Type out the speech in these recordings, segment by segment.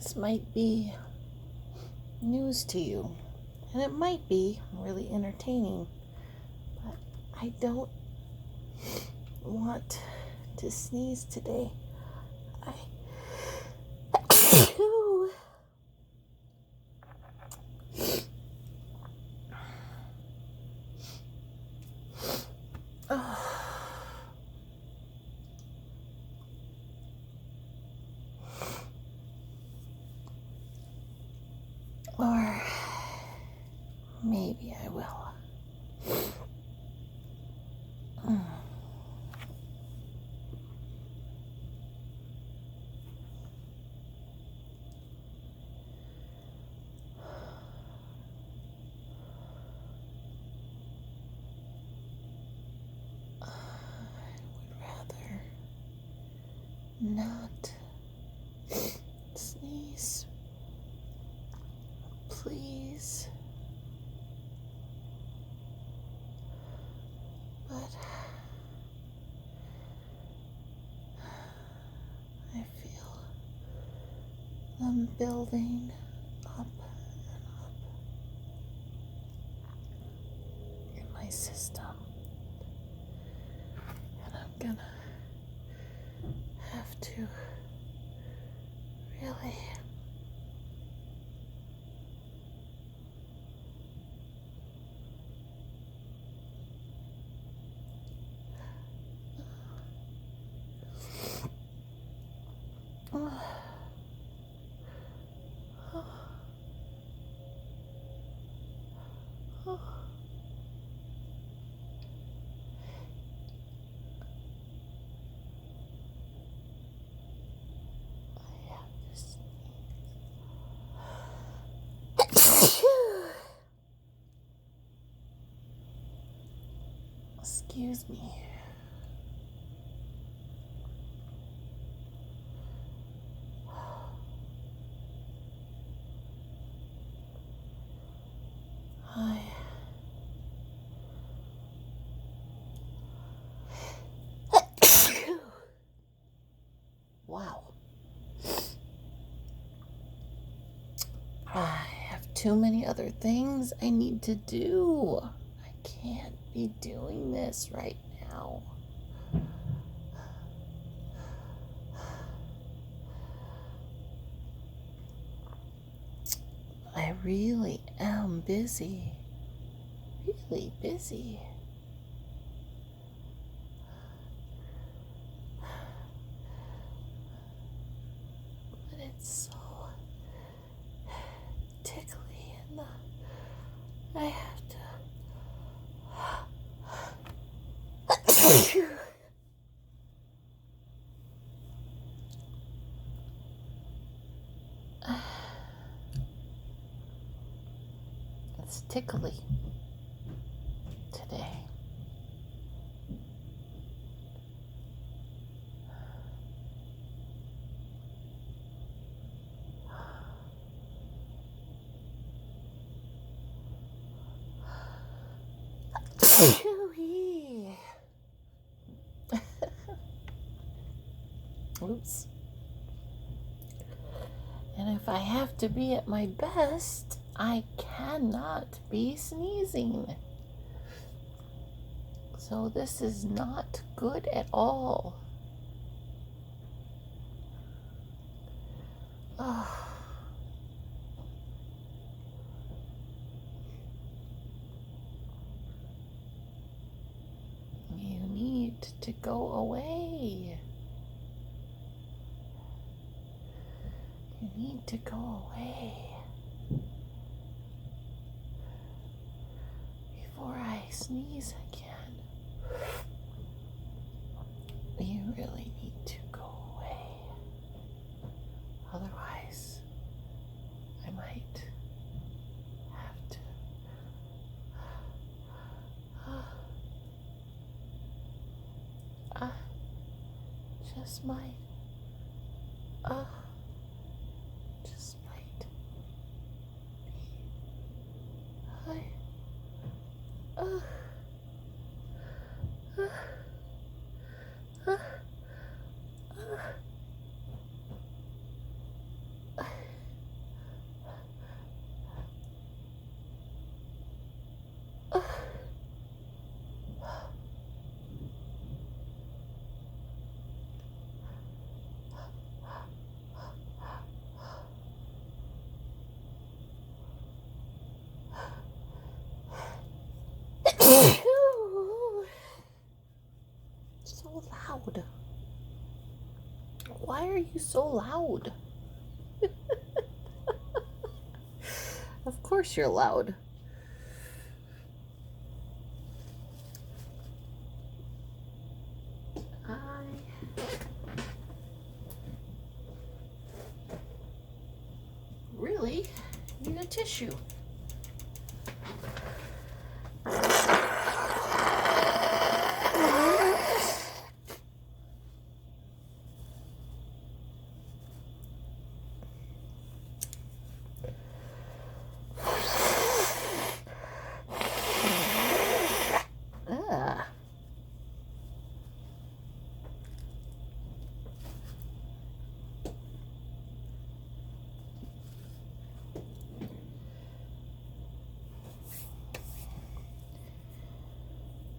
This might be news to you, and it might be really entertaining, but I don't want to sneeze today. I Or maybe I will. Not sneeze, please. But I feel them building up and up in my system, and I'm gonna have to really excuse me. Wow. I have too many other things I need to do. I can't be doing this right now. I really am busy. Really busy. But it's so tickly and I have to it's tickly today. Oops. And if I have to be at my best, I cannot be sneezing. So this is not good at all. Oh. You need to go away. You need to go away before I sneeze again. You really need to go away. Otherwise, I might have to. Just might. Just might be. loud? Why are you so loud? Of course you're loud. I really need a tissue. Ah.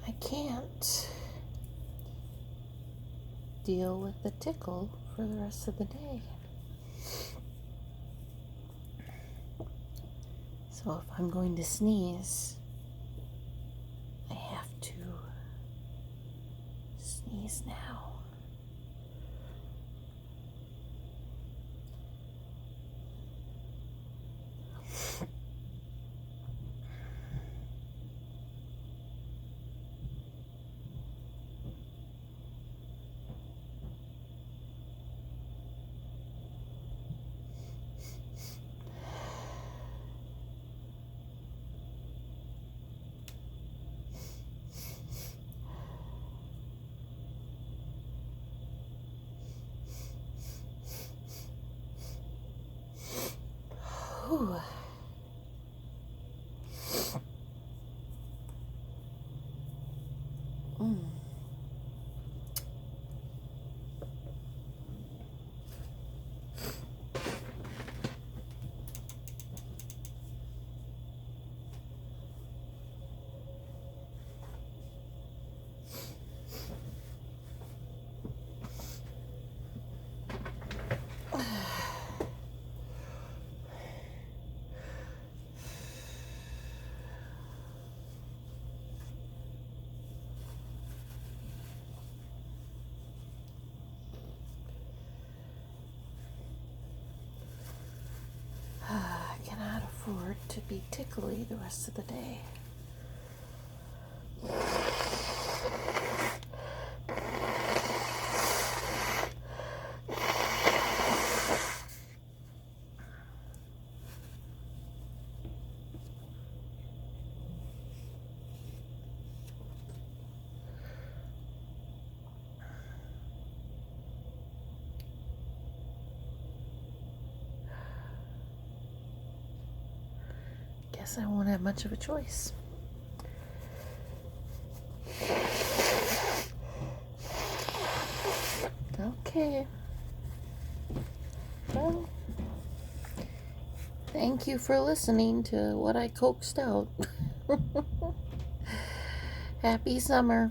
I can't deal with the tickle for the rest of the day. So if I'm going to sneeze, I have to sneeze now. Whew. Mm. I cannot afford to be tickly the rest of the day. Guess I won't have much of a choice. Okay. Well, thank you for listening to what I coaxed out. Happy summer.